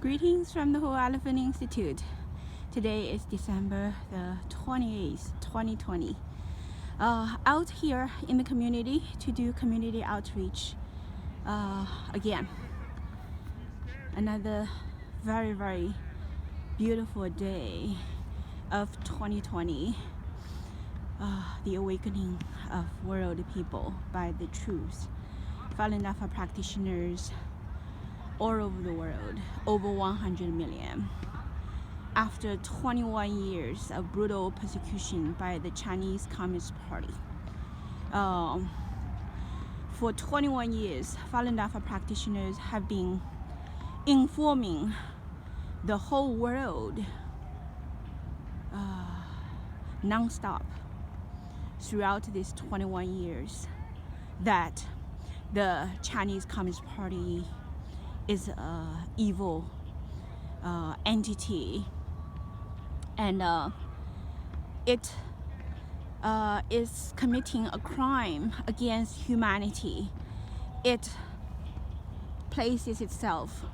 Greetings from the Whole Elephant Institute. Today is December the 28th, 2020. Out here in the community to do community outreach again. Another very, very beautiful day of 2020. The awakening of world people by the truth. Falun practitioners all over the world, over 100 million. After 21 years of brutal persecution by the Chinese Communist Party. For 21 years, Falun practitioners have been informing the whole world non-stop throughout these 21 years that the Chinese Communist Party is an evil entity, and it is committing a crime against humanity. It places itself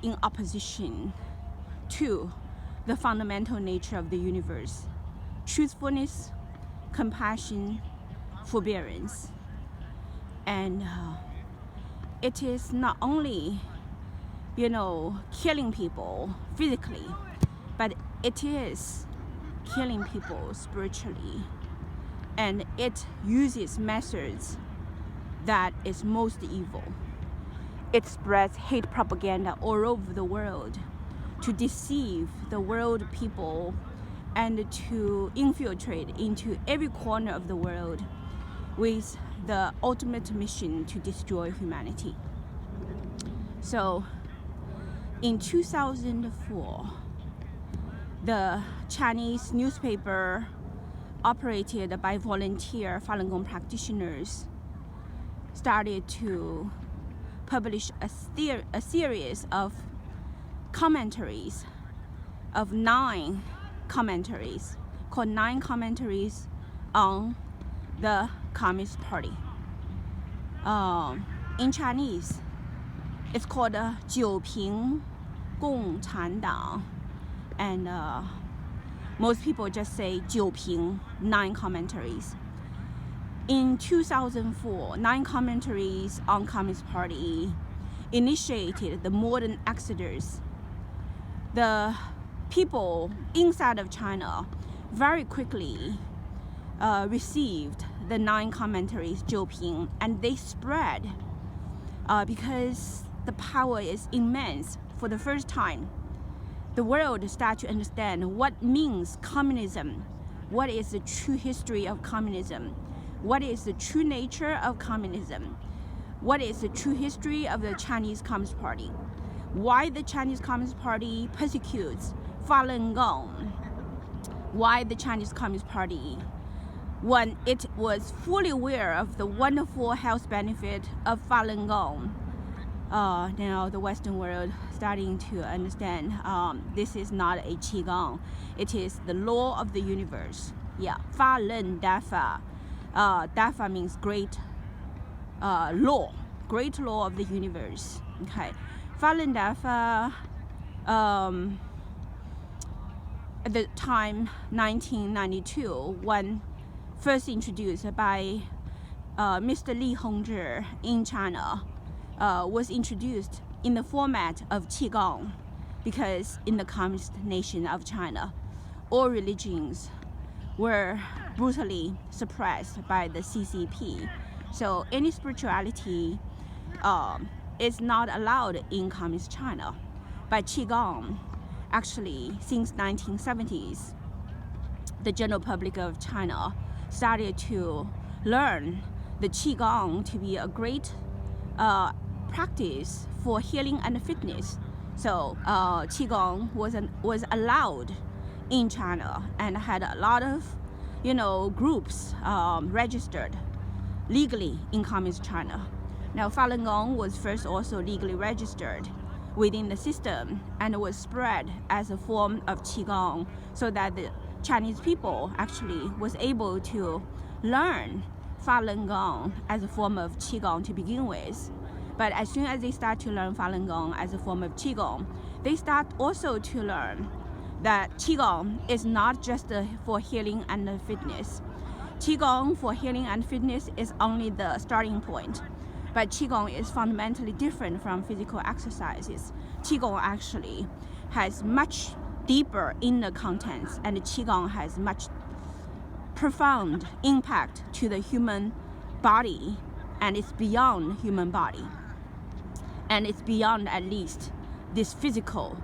in opposition to the fundamental nature of the universe: truthfulness, compassion, forbearance. And it is not only, killing people physically, but it is killing people spiritually. And it uses methods that is most evil. It spreads hate propaganda all over the world to deceive the world people and to infiltrate into every corner of the world with the ultimate mission to destroy humanity. So in 2004, the Chinese newspaper operated by volunteer Falun Gong practitioners started to publish a series of commentaries, of 9 commentaries, called 9 commentaries on the Communist Party. In Chinese, it's called 九评共产党, and most people just say 九评, 9 commentaries. In 2004, 9 commentaries on Communist Party initiated the modern exodus. The people inside of China very quickly received the 9 commentaries, 九评, and they spread because the power is immense. For the first time, the world started to understand what means communism, what is the true history of communism, what is the true nature of communism, what is the true history of the Chinese Communist Party, why the Chinese Communist Party persecutes Falun Gong, why the Chinese Communist Party, when it was fully aware of the wonderful health benefit of Falun Gong, now the Western world starting to understand this is not a Qigong, it is the law of the universe. Yeah, Falun Dafa. Dafa means great law, great law of the universe. Okay, Falun Dafa at the time 1992, when first introduced by Mr. Li Hongzhi in China, was introduced in the format of Qigong, because in the communist nation of China, all religions were brutally suppressed by the CCP. So any spirituality is not allowed in communist China. But Qigong, actually, since 1970s, the general public of China started to learn the Qigong to be a great practice for healing and fitness. So Qigong was allowed in China and had a lot of groups registered legally in communist China. Now Falun Gong was first also legally registered within the system and was spread as a form of Qigong, so that the Chinese people actually was able to learn Falun Gong as a form of Qigong to begin with. But as soon as they start to learn Falun Gong as a form of Qigong, they start also to learn that Qigong is not just for healing and fitness. Qigong for healing and fitness is only the starting point. But Qigong is fundamentally different from physical exercises. Qigong actually has much deeper inner contents, and Qigong has much profound impact to the human body, and it's beyond human body. And it's beyond at least this physical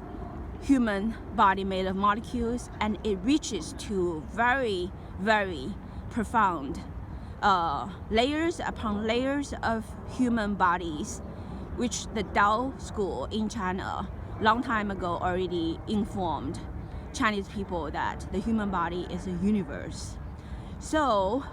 human body made of molecules, and it reaches to very, very profound layers upon layers of human bodies, which the Tao school in China long time ago already informed Chinese people that the human body is a universe. So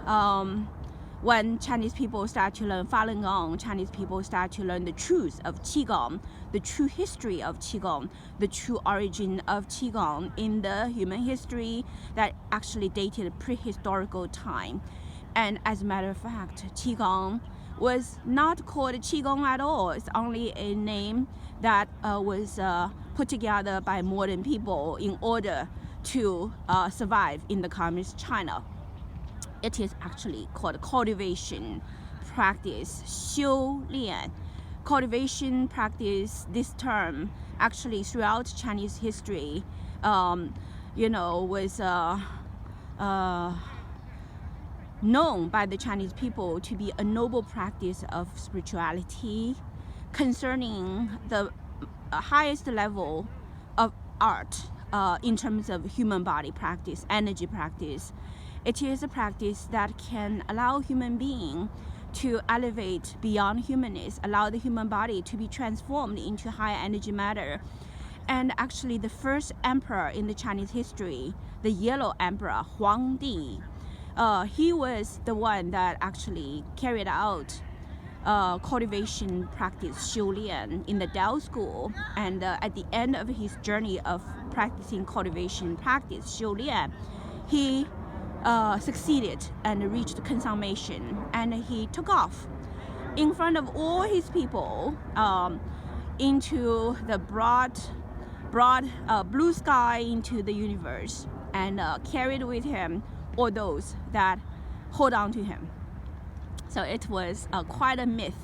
when Chinese people start to learn Falun Gong, Chinese people start to learn the truth of Qigong, the true history of Qigong, the true origin of Qigong in the human history that actually dated prehistorical time. And as a matter of fact, Qigong was not called Qigong at all. It's only a name that was put together by modern people in order to survive in the communist China. It is actually called cultivation practice, 修炼. Cultivation practice, this term actually throughout Chinese history, was known by the Chinese people to be a noble practice of spirituality concerning the highest level of art in terms of human body practice, energy practice. It is a practice that can allow human being to elevate beyond humanness, allow the human body to be transformed into higher energy matter. And actually the first emperor in the Chinese history, the Yellow Emperor, Huangdi, he was the one that actually carried out cultivation practice, 修炼, in the Tao school. And at the end of his journey of practicing cultivation practice, 修炼, he succeeded and reached consummation, and he took off in front of all his people into the broad blue sky, into the universe, and carried with him all those that hold on to him. So it was quite a myth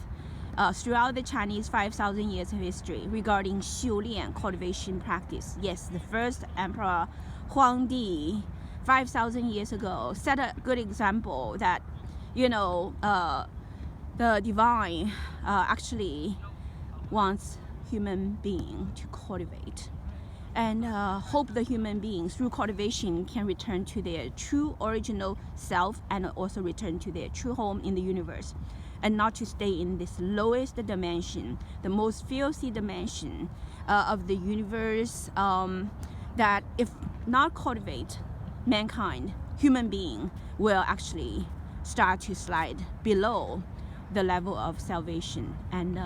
throughout the Chinese 5,000 years of history regarding 修炼 cultivation practice. Yes, the first emperor Huangdi 5,000 years ago set a good example that the divine actually wants human being to cultivate, and hope the human beings through cultivation can return to their true original self and also return to their true home in the universe, and not to stay in this lowest dimension, the most filthy dimension of the universe, that if not cultivate mankind, human being will actually start to slide below the level of salvation and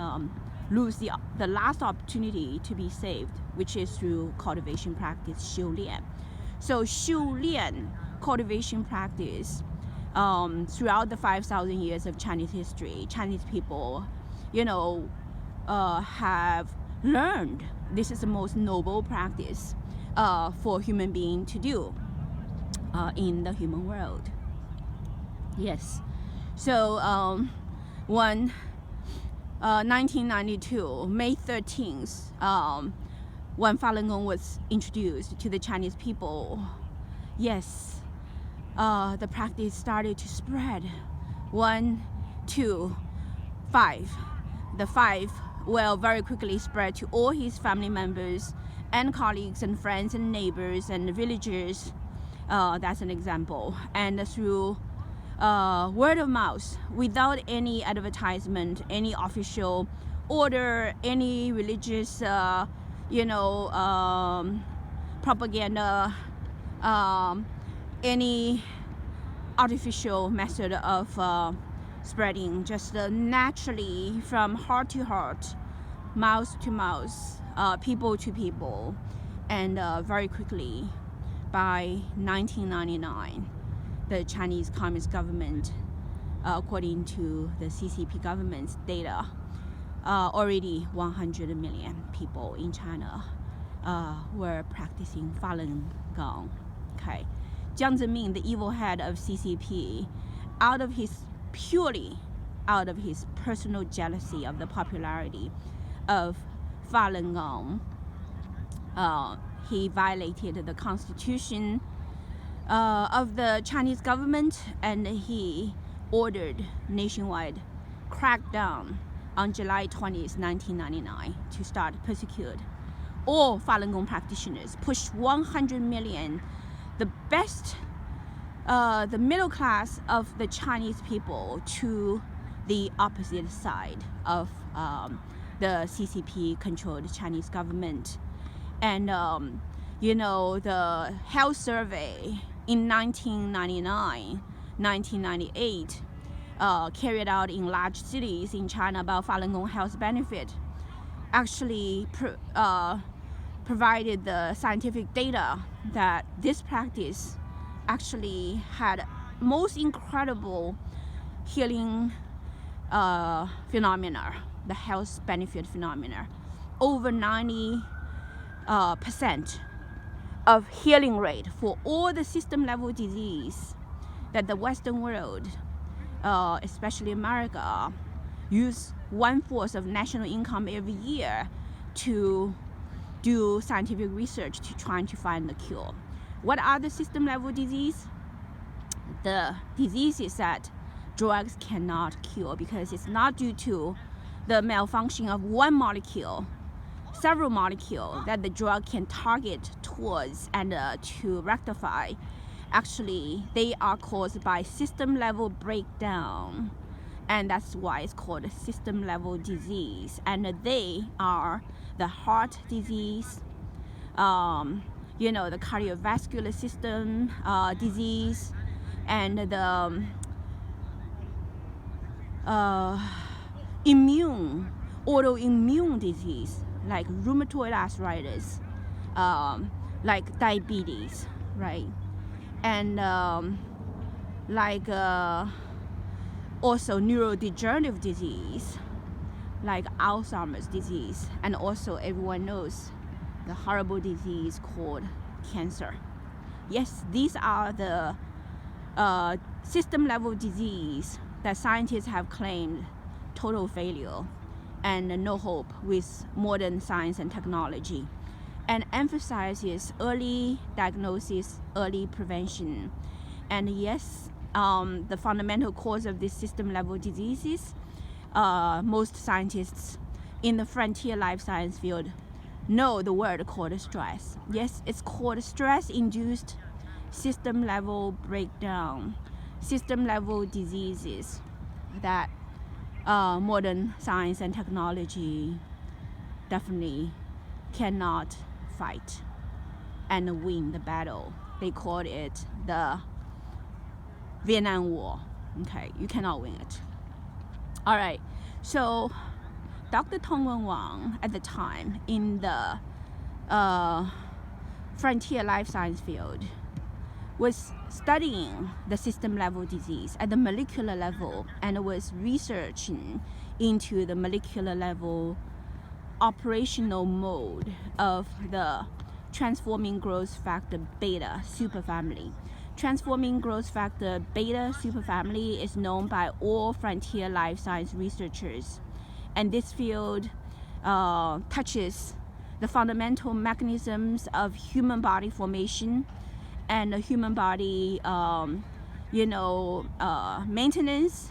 lose the last opportunity to be saved, which is through cultivation practice, 修炼. So 修炼 cultivation practice, throughout the 5,000 years of Chinese history, Chinese people, have learned this is the most noble practice for human being to do in the human world. Yes. So 1992, May 13th, when Falun Gong was introduced to the Chinese people, yes, the practice started to spread. 1, 2, 5. The 5 will very quickly spread to all his family members and colleagues and friends and neighbors and villagers. That's an example. And through word of mouth, without any advertisement, any official order, any religious, propaganda, any artificial method of spreading, just naturally from heart to heart, mouth to mouth, people to people, and very quickly by 1999, the Chinese Communist government, according to the CCP government's data, already 100 million people in China were practicing Falun Gong. Okay, Jiang Zemin, the evil head of CCP, purely out of his personal jealousy of the popularity of Falun Gong, he violated the constitution of the Chinese government, and he ordered nationwide crackdown on July 20th, 1999 to start persecute all Falun Gong practitioners, push 100 million, the best, the middle class of the Chinese people to the opposite side of the CCP-controlled Chinese government. And the health survey in 1999, 1998, carried out in large cities in China about Falun Gong health benefit, actually provided the scientific data that this practice actually had most incredible healing phenomena, the health benefit phenomena. Over 90% of healing rate for all the system level disease that the Western world, especially America, use 1/4 of national income every year to do scientific research to try to find the cure. What are the system level disease? The diseases that drugs cannot cure because it's not due to the malfunction of one molecule, several molecules that the drug can target towards and to rectify. Actually, they are caused by system level breakdown, and that's why it's called a system level disease. And they are the heart disease, the cardiovascular system disease, and the autoimmune disease like rheumatoid arthritis, like diabetes, right? And also neurodegenerative disease like Alzheimer's disease, and also everyone knows the horrible disease called cancer. Yes, these are the system level disease that scientists have claimed total failure and no hope with modern science and technology, and emphasizes early diagnosis, early prevention. And yes, the fundamental cause of these system level diseases, most scientists in the frontier life science field know the word called stress. Yes, it's called stress-induced system level breakdown, system level diseases that modern science and technology definitely cannot fight and win the battle. They called it the Vietnam War. Okay, you cannot win it. All right, so Dr. Tongwen Wang at the time in the frontier life science field was studying the system level disease at the molecular level, and was researching into the molecular level operational mode of the transforming growth factor beta superfamily. Transforming growth factor beta superfamily is known by all frontier life science researchers, and this field touches the fundamental mechanisms of human body formation and the human body maintenance,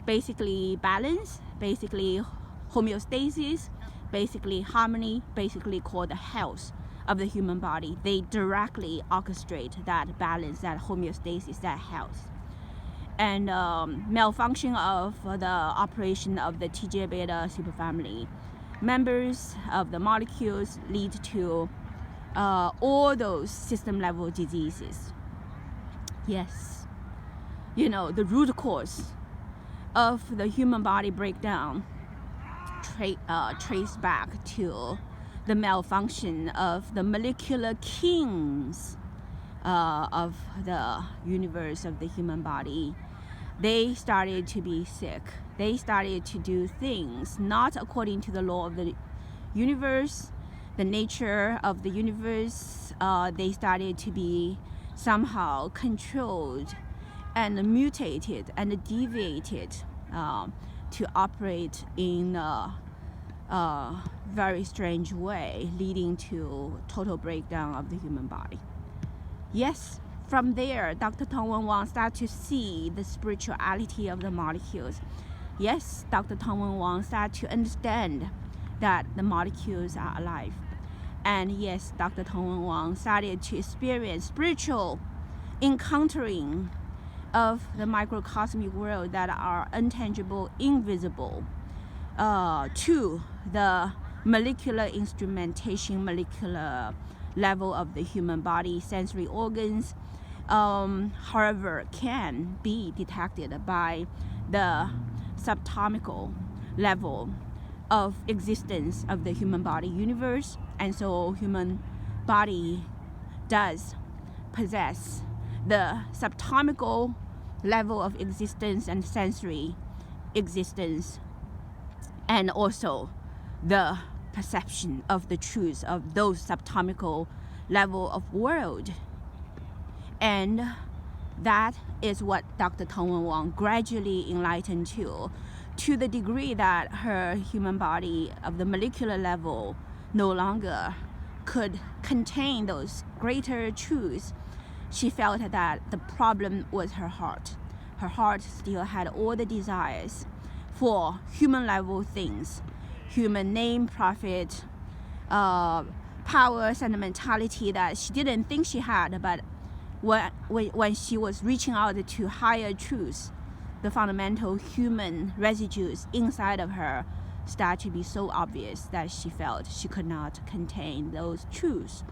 basically balance, basically homeostasis, basically harmony, basically called the health of the human body. They directly orchestrate that balance, that homeostasis, that health. And malfunction of the operation of the TJ beta superfamily members of the molecules lead to all those system level diseases. Yes, the root cause of the human body breakdown trace back to the malfunction of the molecular kings of the universe of the human body. They started to be sick. they started to do things not according to the law of the universe, the nature of the universe. They started to be somehow controlled and mutated and deviated to operate in a very strange way, leading to total breakdown of the human body. Yes, from there, Dr. Tong Wen started to see the spirituality of the molecules. Yes, Dr. Tong Wen started to understand that the molecules are alive. And yes, Dr. Tong Wen started to experience spiritual encountering of the microcosmic world that are intangible, invisible, to the molecular instrumentation, molecular level of the human body, sensory organs, however, can be detected by the subatomical level of existence of the human body universe. And so human body does possess the subatomical level of existence and sensory existence, and also the perception of the truth of those subatomical level of world. And that is what Dr. Tong Wen gradually enlightened to the degree that her human body of the molecular level no longer could contain those greater truths. She felt that the problem was her heart. Her heart still had all the desires for human level things, human name, profit, power, sentimentality that she didn't think she had, but when she was reaching out to higher truths, the fundamental human residues inside of her started to be so obvious that she felt she could not contain those truths.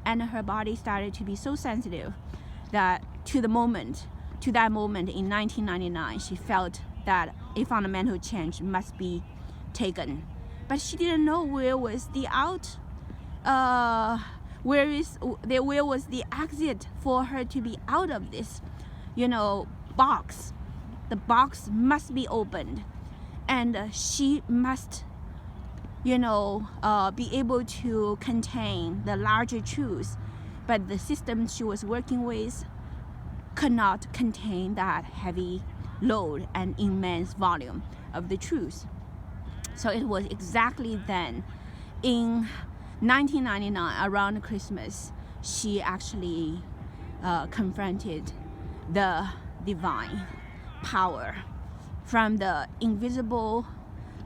And her body started to be so sensitive that to that moment in 1999, she felt that a fundamental change must be taken. But she didn't know where was the where was the exit for her to be out of this, box. The box must be opened, and she must, be able to contain the larger truths. But the system she was working with could not contain that heavy load and immense volume of the truth. So it was exactly then, in 1999, around Christmas, she actually confronted the divine power from the invisible,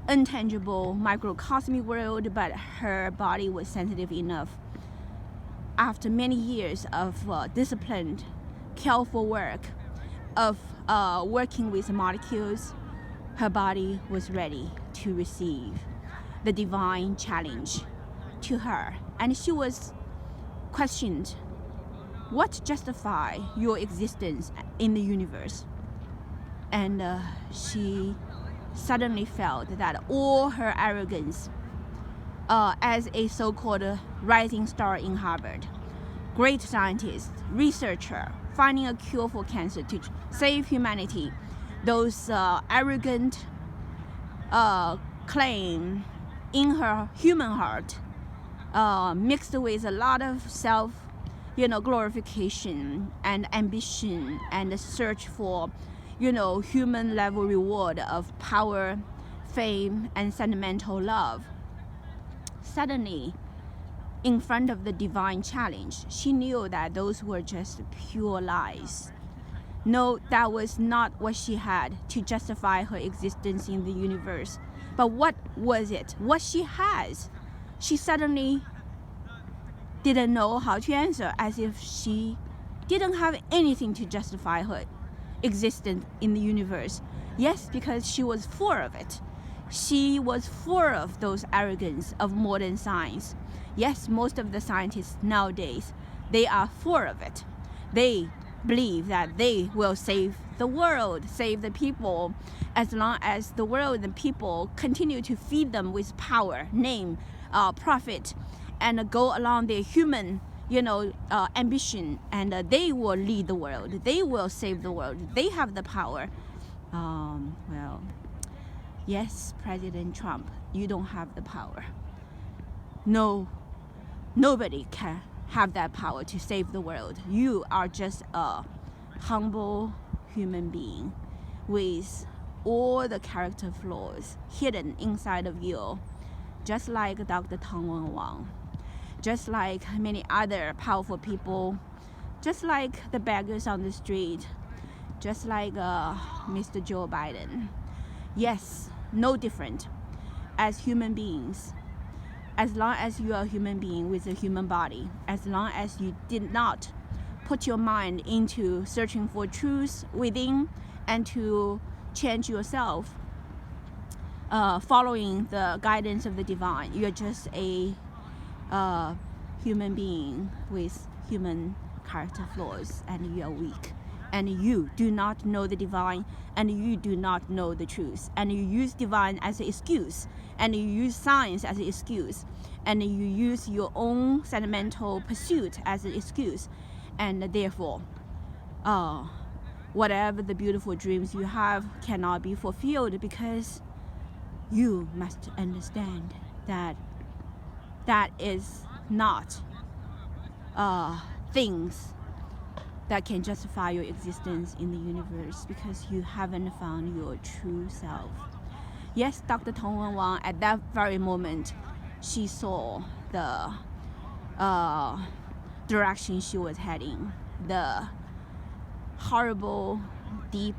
intangible, microcosmic world, but her body was sensitive enough. After many years of disciplined, careful work of working with molecules, her body was ready to receive the divine challenge to her. And she was questioned, what justifies your existence in the universe? And she suddenly felt that all her arrogance as a so-called rising star in Harvard, great scientist, researcher, finding a cure for cancer to save humanity, those arrogant claim in her human heart, mixed with a lot of self, glorification and ambition and the search for, human level reward of power, fame, and sentimental love. Suddenly, in front of the divine challenge, she knew that those were just pure lies. No, that was not what she had to justify her existence in the universe. But what was it? What she has? She suddenly didn't know how to answer, as if she didn't have anything to justify her existence in the universe. Yes, because she was full of it. She was full of those arrogance of modern science. Yes, most of the scientists nowadays, they are full of it. They believe that they will save the world, save the people, as long as the world and people continue to feed them with power, name, profit, and go along their human, ambition, and they will lead the world. They will save the world. They have the power. Yes, President Trump, you don't have the power. No, nobody can have that power to save the world. You are just a humble human being with all the character flaws hidden inside of you, just like Dr. Tongwen Wang, just like many other powerful people, just like the beggars on the street, just like Mr. Joe Biden. Yes, no different. As human beings, as long as you are a human being with a human body, as long as you did not put your mind into searching for truth within and to change yourself, following the guidance of the divine, you're just a human being with human character flaws, and you are weak, and you do not know the divine, and you do not know the truth, and you use divine as an excuse, and you use science as an excuse, and you use your own sentimental pursuit as an excuse, and therefore whatever the beautiful dreams you have cannot be fulfilled, because you must understand that that is not things that can justify your existence in the universe, because you haven't found your true self. Yes, Dr. Tongwen Wang, at that very moment, she saw the direction she was heading, the horrible, deep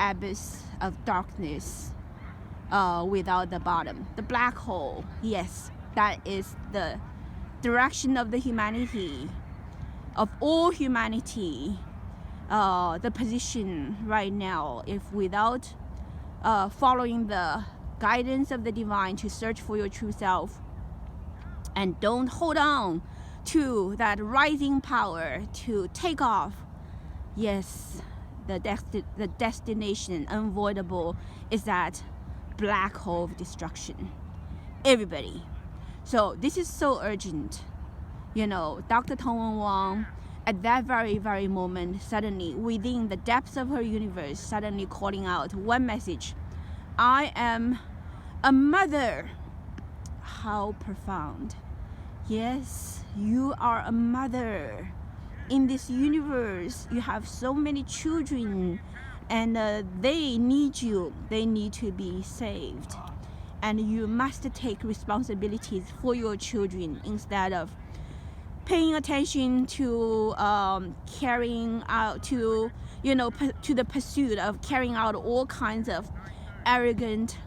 abyss of darkness without the bottom. The black hole, yes, that is the direction of the humanity, of all humanity. The position right now, if without following the guidance of the divine to search for your true self, and don't hold on to that rising power to take off, yes, the destination unavoidable is that black hole of destruction. Everybody. So this is so urgent. You know, Dr. Tongwen Wang, at that very, very moment, suddenly, within the depths of her universe, suddenly calling out one message: I am a mother. How profound. Yes, you are a mother. In this universe, you have so many children, and they need you. They need to be saved. And you must take responsibilities for your children instead of paying attention to carrying out, to the pursuit of carrying out all kinds of arrogant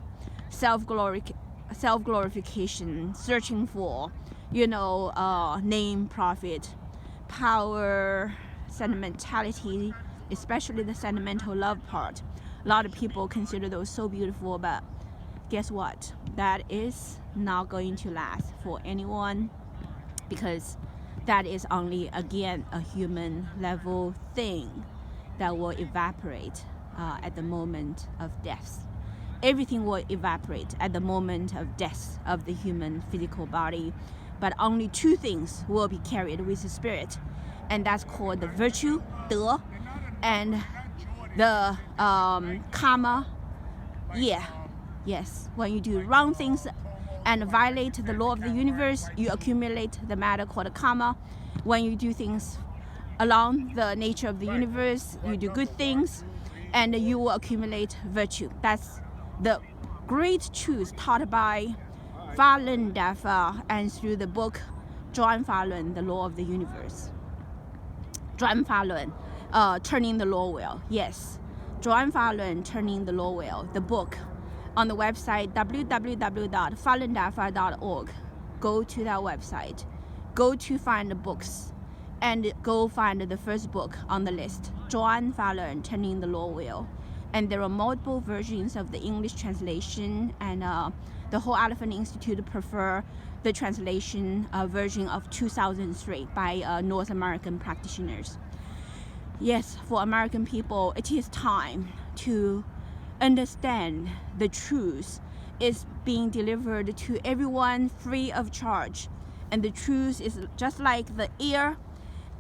self-glorification, searching for, name, profit, power, sentimentality, especially the sentimental love part. A lot of people consider those so beautiful, but guess what? That is not going to last for anyone, because that is only, again, a human level thing that will evaporate at the moment of death. Everything will evaporate at the moment of death of the human physical body, but only two things will be carried with the spirit, and that's called the virtue, 德, and the karma, yeah. Yes, when you do wrong things and violate the law of the universe, you accumulate the matter called karma. When you do things along the nature of the universe, you do good things, and you will accumulate virtue. That's the great truth taught by Falun Dafa, and through the book Zhuan Falun, The Law of the Universe. Zhuan Falun, Turning the Law Wheel. Yes, Zhuan Falun, Turning the Law Wheel, the book. On the website www.falundafa.org. Go to that website. Go to find the books, and go find the first book on the list, Zhuan Falun, Turning the Law Wheel. And there are multiple versions of the English translation, and the Whole Elephant Institute prefer the translation version of 2003 by North American practitioners. Yes, for American people, it is time to understand the truth is being delivered to everyone free of charge, and the truth is just like the air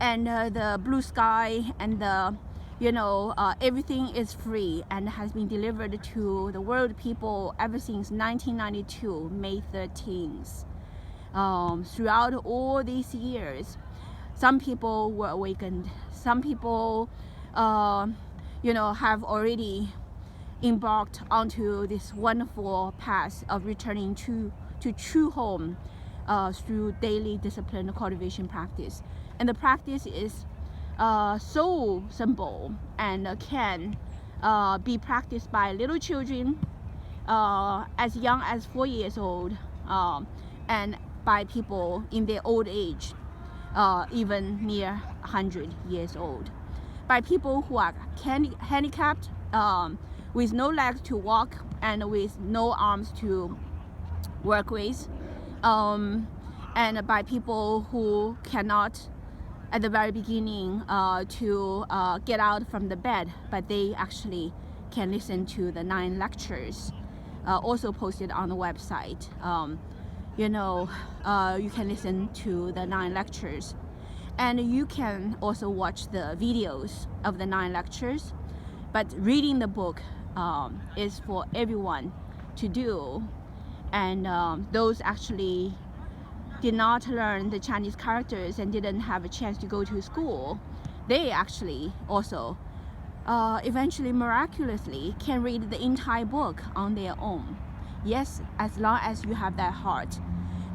and the blue sky and the everything is free and has been delivered to the world people ever since 1992, May 13th. Throughout all these years, some people were awakened. Some people, have already embarked onto this wonderful path of returning to true home through daily discipline cultivation practice. And the practice is so simple and can be practiced by little children as young as 4 years old, and by people in their old age, even near 100 years old, by people who are handicapped, with no legs to walk and with no arms to work with, and by people who cannot at the very beginning to get out from the bed, but they actually can listen to the 9 lectures also posted on the website. You can listen to the 9 lectures, and you can also watch the videos of the 9 lectures, but reading the book is for everyone to do. And those actually did not learn the Chinese characters and didn't have a chance to go to school, they actually also eventually miraculously can read the entire book on their own. Yes, as long as you have that heart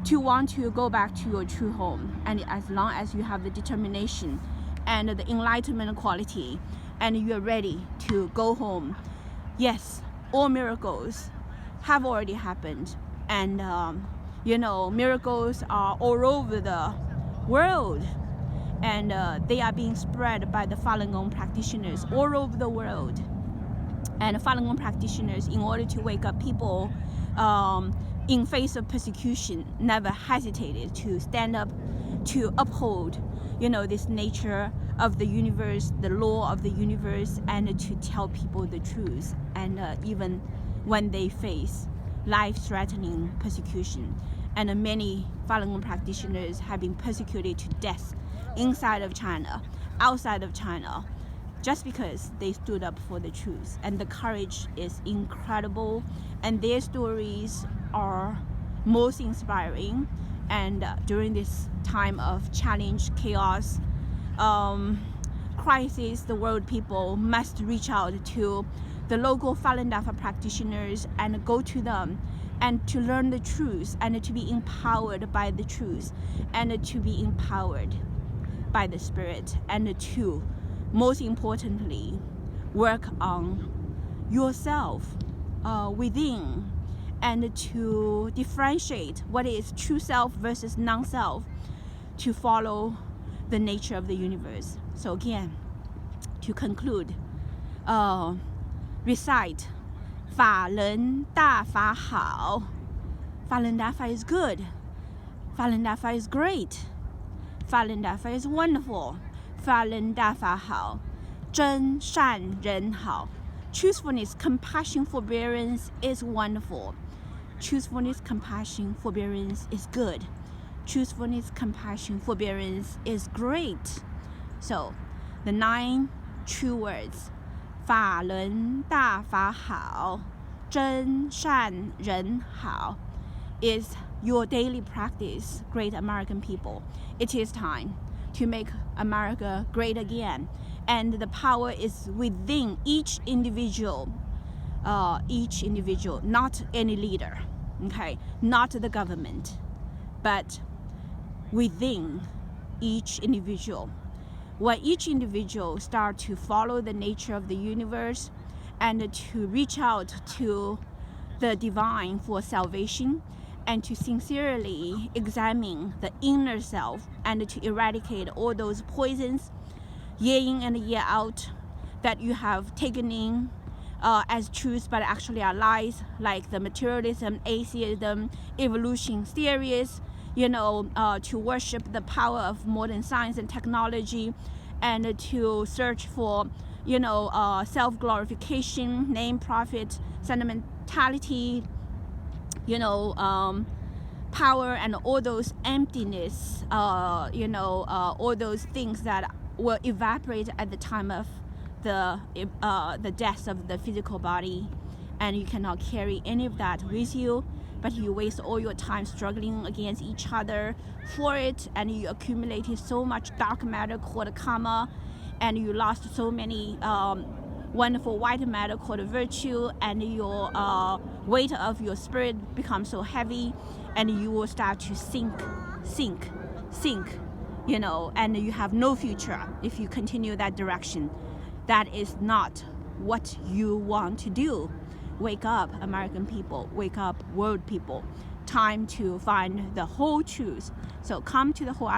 to want to go back to your true home, and as long as you have the determination and the enlightenment quality, and you're ready to go home, yes, all miracles have already happened. And miracles are all over the world, and they are being spread by the Falun Gong practitioners all over the world. And Falun Gong practitioners, in order to wake up people in face of persecution, never hesitated to stand up to uphold, this nature of the universe, the law of the universe, and to tell people the truth. And even when they face life-threatening persecution, and many Falun Gong practitioners have been persecuted to death inside of China, outside of China, just because they stood up for the truth. And the courage is incredible, and their stories are most inspiring. And during this time of challenge, chaos, crisis, the world people must reach out to the local Falun Dafa practitioners and go to them and to learn the truth, and to be empowered by the truth, and to be empowered by the spirit, and to, most importantly, work on yourself within, and to differentiate what is true self versus non-self, to follow the nature of the universe. So again, to conclude, recite 法轮大法好. Falun Dafa is good. Falun Dafa is great. Falun Dafa is wonderful. Falun Dafa 好. 真善人好. Truthfulness, compassion, forbearance is wonderful. Truthfulness, compassion, forbearance is good. Truthfulness, compassion, forbearance is great. So, the 9 true words. 法轮大法好, 真善人好 is your daily practice, great American people. It is time to make America great again. And the power is within each individual, not any leader, okay? Not the government, but within each individual. When each individual start to follow the nature of the universe and to reach out to the divine for salvation, and to sincerely examine the inner self, and to eradicate all those poisons year in and year out that you have taken in as truth but actually are lies, like the materialism, atheism, evolution theories, to worship the power of modern science and technology, and to search for, self-glorification, name, profit, sentimentality, power, and all those emptiness, all those things that will evaporate at the time of the death of the physical body, and you cannot carry any of that with you, but you waste all your time struggling against each other for it, and you accumulated so much dark matter called karma, and you lost so many wonderful white matter called virtue, and your weight of your spirit becomes so heavy, and you will start to sink, you know, and you have no future if you continue that direction. That is not what you want to do. Wake up, American people. Wake up, world people. Time to find the whole truth. So come to the whole